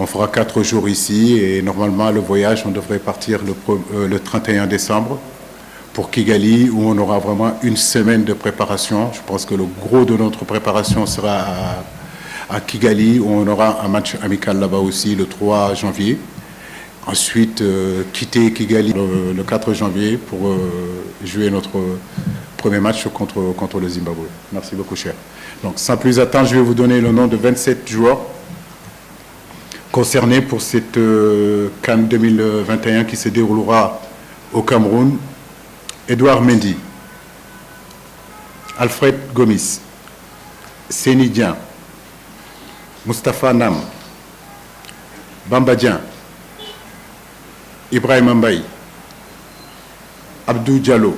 On fera 4 jours ici et normalement le voyage, on devrait partir le 31 décembre pour Kigali où on aura vraiment une semaine de préparation. Je pense que le gros de notre préparation sera à Kigali où on aura un match amical là-bas aussi le 3 janvier. Ensuite, quitter Kigali le 4 janvier pour jouer notre premier match contre le Zimbabwe. Merci beaucoup, cher. Donc, sans plus attendre, je vais vous donner le nom de 27 joueurs concernés pour cette CAN 2021 qui se déroulera au Cameroun. Edouard Mendy, Alfred Gomis, Seni Dian, Mustapha Nam, Bamba Dian, Ibrahim Mbaye, Abdou Diallo,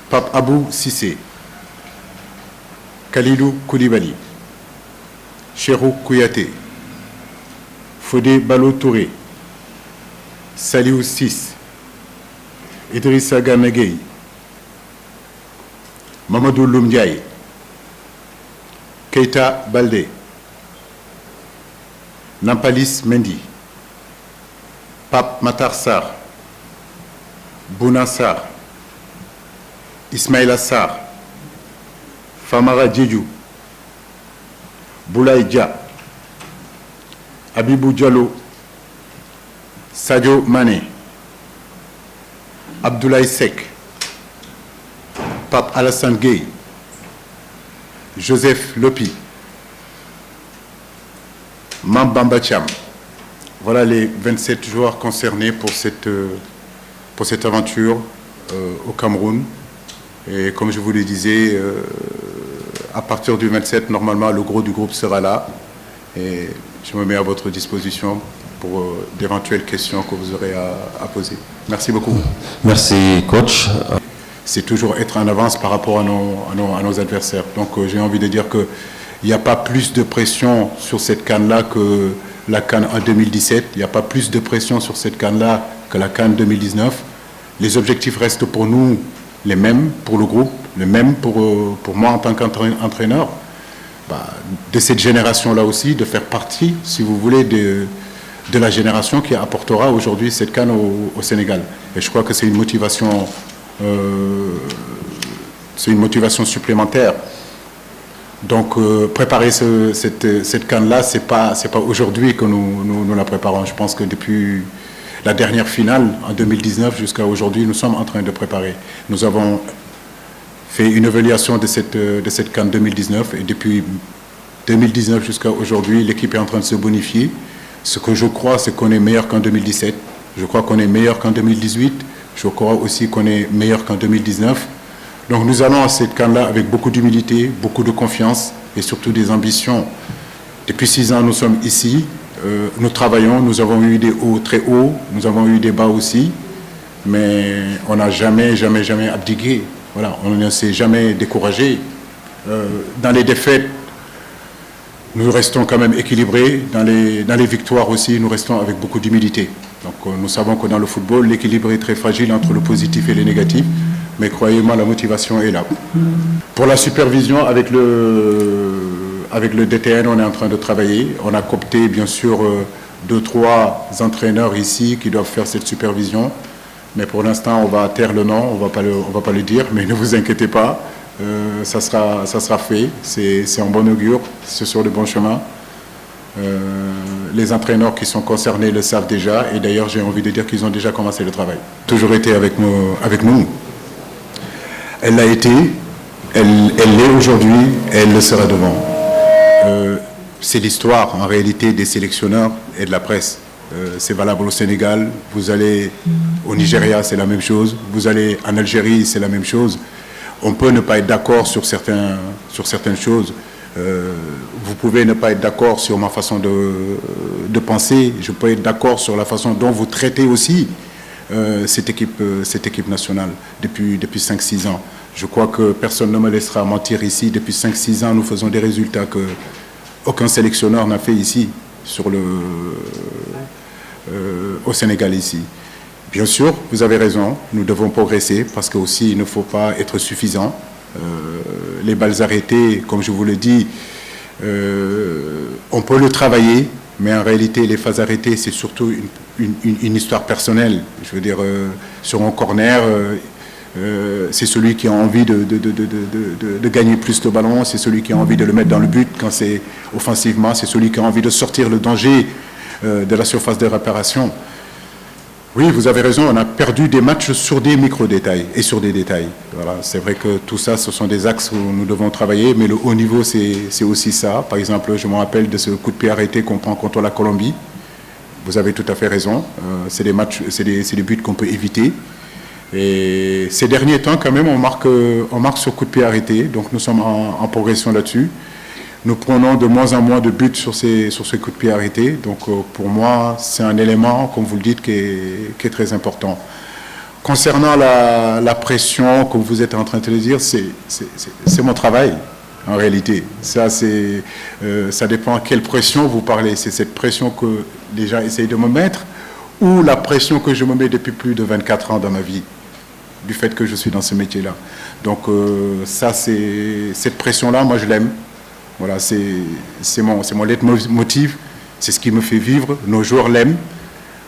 Pape Abou Sissé, Khalidou Koulibaly, Cherou Kouyaté, Fodé Ballo Touré, Saliou Ciss, Idrissa Gana Gueye, Mamadou Loum Ndiaye, Keita Baldé, Nampalis Mendy, Pape Matar Sarr, Bouna Sarr, Ismaïla Sarr, Famara Diédhiou, Boulaye Dia, Abibou Diallo, Sadio Mané, Abdoulaye Seck, Pape Alassane Gueye, Joseph Lopi, Mambamba Thiam. Voilà les 27 joueurs concernés pour cette aventure au Cameroun. Et comme je vous le disais, à partir du 27, normalement, le gros du groupe sera là. Et je me mets à votre disposition pour d'éventuelles questions que vous aurez à poser. Merci beaucoup. Merci, coach. C'est toujours être en avance par rapport à nos adversaires. Donc, j'ai envie de dire qu'il n'y a pas plus de pression sur cette CAN-là que la CAN en 2017. Il n'y a pas plus de pression sur cette CAN-là que la CAN 2019. Les objectifs restent pour nous les mêmes, pour le groupe, les mêmes pour moi en tant qu'entraîneur. De cette génération-là aussi, de faire partie, si vous voulez, de la génération qui apportera aujourd'hui cette CAN au Sénégal. Et je crois que c'est une motivation supplémentaire. Donc, préparer cette CAN-là, c'est pas aujourd'hui que nous la préparons. Je pense que depuis la dernière finale, en 2019, jusqu'à aujourd'hui, nous sommes en train de préparer. Nous avons fait une évaluation de cette CAN 2019 et depuis 2019 jusqu'à aujourd'hui, l'équipe est en train de se bonifier. Ce que je crois, c'est qu'on est meilleur qu'en 2017. Je crois qu'on est meilleur qu'en 2018. Je crois aussi qu'on est meilleur qu'en 2019. Donc nous allons à cette CAN-là avec beaucoup d'humilité, beaucoup de confiance et surtout des ambitions. Depuis 6 ans, nous sommes ici. Nous travaillons, nous avons eu des hauts très hauts, nous avons eu des bas aussi, mais on n'a jamais abdigué. Voilà, on ne s'est jamais découragé. Dans les défaites, nous restons quand même équilibrés. Dans les victoires aussi, nous restons avec beaucoup d'humilité. Donc nous savons que dans le football, l'équilibre est très fragile entre le positif et le négatif. Mais croyez-moi, la motivation est là. Pour la supervision, avec le DTN, on est en train de travailler. On a coopté, bien sûr, 2-3 entraîneurs ici qui doivent faire cette supervision. Mais pour l'instant, on va taire le nom, on va pas le dire, mais ne vous inquiétez pas, ça sera fait. C'est en bon augure, c'est sur le bon chemin. Les entraîneurs qui sont concernés le savent déjà, et d'ailleurs, j'ai envie de dire qu'ils ont déjà commencé le travail. Toujours été avec nous. Elle l'a été, elle l'est aujourd'hui, elle le sera demain. C'est l'histoire, en réalité, des sélectionneurs et de la presse. C'est valable au Sénégal, vous allez au Nigeria, c'est la même chose, vous allez en Algérie, c'est la même chose. On peut ne pas être d'accord sur certaines choses. Vous pouvez ne pas être d'accord sur ma façon de penser, je peux être d'accord sur la façon dont vous traitez aussi cette équipe nationale depuis 5-6 ans. Je crois que personne ne me laissera mentir ici. Depuis 5-6 ans, nous faisons des résultats qu'aucun sélectionneur n'a fait ici, au Sénégal ici. Bien sûr, vous avez raison, nous devons progresser parce qu'aussi il ne faut pas être suffisant. Les balles arrêtées, comme je vous le dis, on peut le travailler, Mais en réalité, les phases arrêtées, c'est surtout une histoire personnelle. Je veux dire, sur un corner, c'est celui qui a envie de gagner plus de ballon, c'est celui qui a envie de le mettre dans le but quand c'est offensivement, c'est celui qui a envie de sortir le danger de la surface de réparation. Oui, vous avez raison, on a perdu des matchs sur des micro-détails et sur des détails. Voilà, c'est vrai que tout ça, ce sont des axes où nous devons travailler, mais le haut niveau, c'est aussi ça. Par exemple, je me rappelle de ce coup de pied arrêté qu'on prend contre la Colombie. Vous avez tout à fait raison. C'est des matchs, c'est des buts qu'on peut éviter. Et ces derniers temps, quand même, on marque ce coup de pied arrêté. Donc, nous sommes en progression là-dessus. Nous prenons de moins en moins de buts sur ces coups de pied arrêtés. Donc, pour moi, c'est un élément, comme vous le dites, qui est très important. Concernant la pression, comme vous êtes en train de le dire, c'est mon travail, en réalité. Ça dépend à quelle pression vous parlez. C'est cette pression que les gens essayent de me mettre ou la pression que je me mets depuis plus de 24 ans dans ma vie, du fait que je suis dans ce métier-là. Donc, cette pression-là, moi, je l'aime. Voilà, c'est mon leitmotiv, c'est ce qui me fait vivre. Nos joueurs l'aiment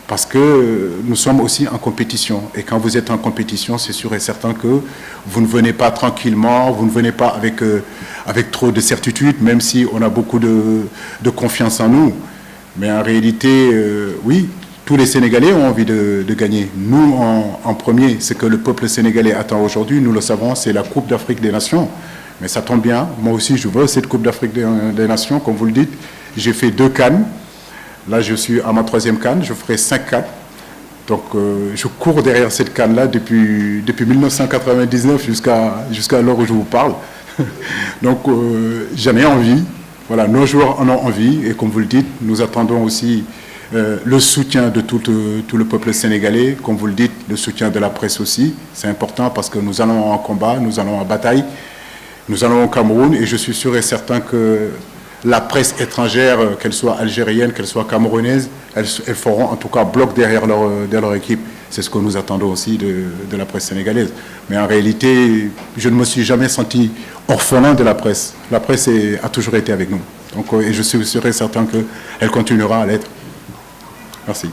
parce que nous sommes aussi en compétition. Et quand vous êtes en compétition, c'est sûr et certain que vous ne venez pas tranquillement, vous ne venez pas avec trop de certitude, même si on a beaucoup de confiance en nous. Mais en réalité, oui, tous les Sénégalais ont envie de gagner. Nous, en premier, ce que le peuple sénégalais attend aujourd'hui, nous le savons, c'est la Coupe d'Afrique des Nations. Mais ça tombe bien, moi aussi je veux cette Coupe d'Afrique des Nations, comme vous le dites. J'ai fait 2 CAN, là je suis à ma 3e CAN, je ferai 5 CAN. Donc je cours derrière cette CAN-là depuis 1999 jusqu'à l'heure où je vous parle. Donc j'en ai envie, voilà, nos joueurs en ont envie, et comme vous le dites, nous attendons aussi le soutien de tout le peuple sénégalais, comme vous le dites, le soutien de la presse aussi. C'est important parce que nous allons en combat, nous allons en bataille. Nous allons au Cameroun et je suis sûr et certain que la presse étrangère, qu'elle soit algérienne, qu'elle soit camerounaise, elles feront en tout cas bloc derrière leur équipe. C'est ce que nous attendons aussi de la presse sénégalaise. Mais en réalité, je ne me suis jamais senti orphelin de la presse. La presse a toujours été avec nous. Donc, et je suis sûr et certain qu'elle continuera à l'être. Merci.